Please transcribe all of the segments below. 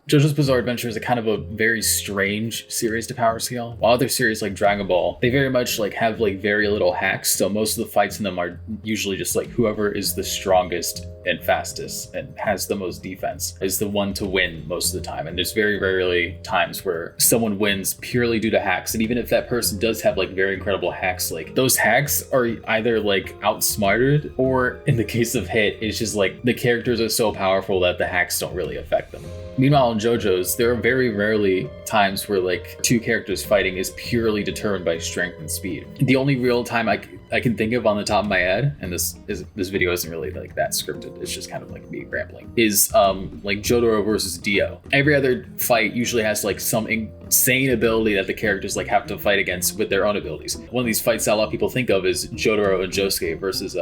JoJo's Bizarre Adventure is a kind of a very strange series to power scale. While other series like Dragon Ball, they very much like have like very little hacks. So most of the fights in them are usually just like whoever is the strongest and fastest and has the most defense is the one to win most of the time. And there's very rarely times where someone wins purely due to hacks. And even if that person does have like very incredible hacks, like those hacks are either like outsmarted, or in the case of Hit, it's just like the characters are so powerful that the hacks don't really affect them. Meanwhile, in JoJo's, there are very rarely times where like two characters fighting is purely determined by strength and speed. The only real time I can think of on the top of my head, and this video isn't really like that scripted, it's just kind of like me rambling, is like Jotaro versus Dio. Every other fight usually has like some insane ability that the characters like have to fight against with their own abilities. One of these fights that a lot of people think of is Jotaro and Josuke versus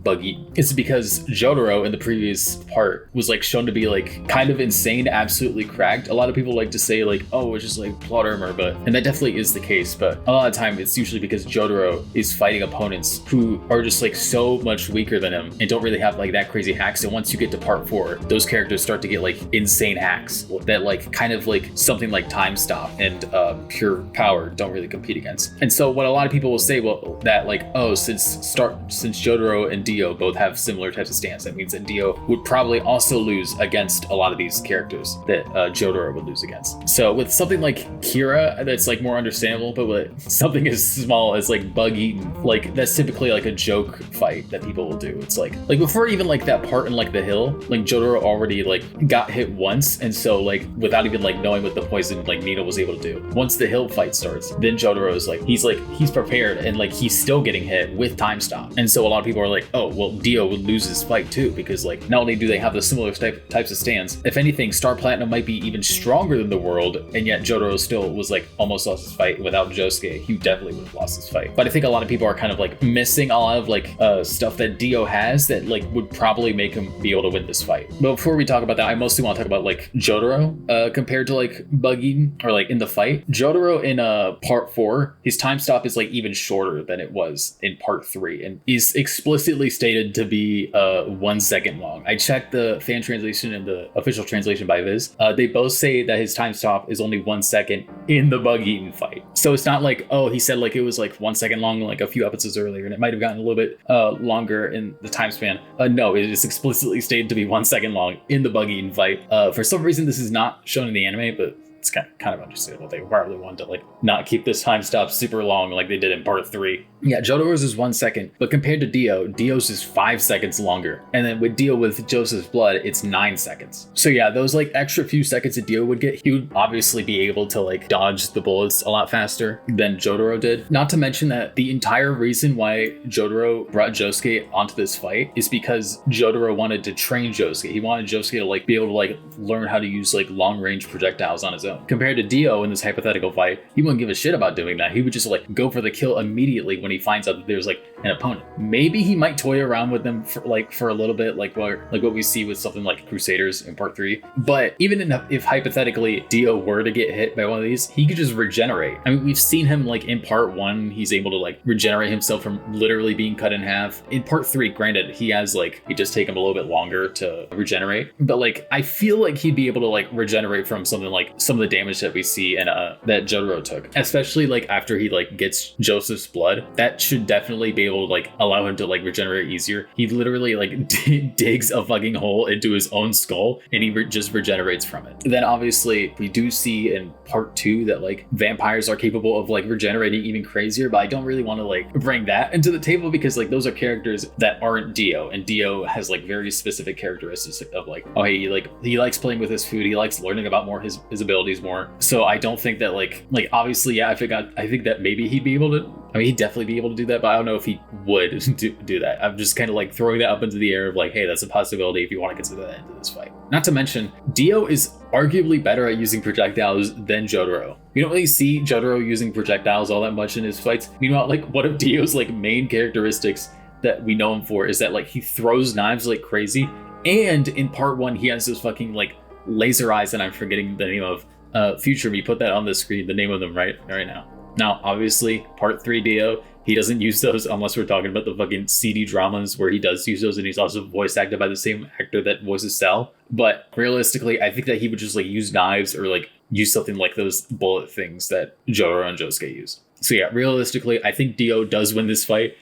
Bug Eaten. It's because Jotaro in the previous part was like shown to be like kind of insane, absolutely cracked. A lot of people like to say like, oh, it's just like plot armor, and that definitely is the case, but a lot of time it's usually because Jotaro is fighting opponents who are just like so much weaker than him and don't really have like that crazy hacks. And once you get to part 4, those characters start to get like insane hacks that like kind of like something like Time Stop and Pure Power don't really compete against. And so what a lot of people will say, well, that like, oh, since Jotaro and Dio both have similar types of stance, that means that Dio would probably also lose against a lot of these characters that Jotaro would lose against. So with something like Kira, that's like more understandable, but with something as small as like Bug Eaten, like that's typically like a joke fight that people will do. It's like before even like that part in like the hill, like Jotaro already like got hit once, and so like without even like knowing what the poison like needle was able to do, once the hill fight starts, then Jotaro is like he's prepared and like he's still getting hit with Time Stop. And so a lot of people are like, oh well, Dio would lose his fight too, because like not only do they have the similar types of stands, if anything, Star Platinum might be even stronger than the world, and yet Jotaro still was like almost lost his fight. Without Josuke, he definitely would have lost his fight. But I think a lot of people are kind of like missing a lot of like stuff that Dio has that like would probably make him be able to win this fight. But before we talk about that, I mostly want to talk about like Jotaro compared to like Bug Eaten, or like in the fight. Jotaro in part 4, his time stop is like even shorter than it was in part 3, and is explicitly stated to be 1 second long. I checked the fan translation and the official translation by Viz. They both say that his time stop is only 1 second in the Bug Eaten fight. So it's not like, oh, he said like it was like 1 second long like a few episodes earlier, and it might have gotten a little bit longer in the time span. No, it is explicitly stated to be 1 second long in the Bug Eaten fight. For some reason, this is not shown in the anime, but it's kind of understandable. They probably wanted to like not keep this time stop super long like they did in part 3. Yeah, Jotaro's is 1 second, but compared to Dio's is 5 seconds longer. And then with Dio with Joseph's blood, it's 9 seconds. So yeah, those like extra few seconds that Dio would get, he would obviously be able to like dodge the bullets a lot faster than Jotaro did. Not to mention that the entire reason why Jotaro brought Josuke onto this fight is because Jotaro wanted to train Josuke. He wanted Josuke to like be able to like learn how to use like long range projectiles on his own. Compared to Dio in this hypothetical fight, he wouldn't give a shit about doing that. He would just like go for the kill immediately when he finds out that there's like an opponent. Maybe he might toy around with them for a little bit, like what we see with something like Crusaders in part 3. But even if hypothetically Dio were to get hit by one of these, he could just regenerate. I mean, we've seen him like in part 1, he's able to like regenerate himself from literally being cut in half. In part 3, granted, it just take him a little bit longer to regenerate, but like I feel like he'd be able to like regenerate from something like some of the damage that we see and that Jotaro took, especially like after he like gets Joseph's blood. That should definitely be able to like allow him to like regenerate easier. He literally like digs a fucking hole into his own skull and he just regenerates from it. Then obviously we do see in part 2 that like vampires are capable of like regenerating even crazier, but I don't really want to like bring that into the table because like those are characters that aren't Dio, and Dio has like very specific characteristics of like, oh hey, he likes playing with his food, he likes learning about more his abilities more. So I don't think that like obviously, yeah, I think that maybe he'd be able to, I mean, he'd definitely be able to do that, but I don't know if he would do that. I'm just kind of like throwing that up into the air of like, hey, that's a possibility if you want to consider that into this fight. Not to mention, Dio is arguably better at using projectiles than Jotaro. We don't really see Jotaro using projectiles all that much in his fights. Meanwhile, like one of Dio's like main characteristics that we know him for is that like he throws knives like crazy. And in part 1, he has those fucking like laser eyes that I'm forgetting the name of. Future me, put that on the screen, the name of them right now. Now, obviously, part 3 Dio, he doesn't use those unless we're talking about the fucking CD dramas where he does use those, and he's also voice acted by the same actor that voices Cell. But realistically, I think that he would just like use knives or like use something like those bullet things that Jotaro and Josuke use. So yeah, realistically, I think Dio does win this fight.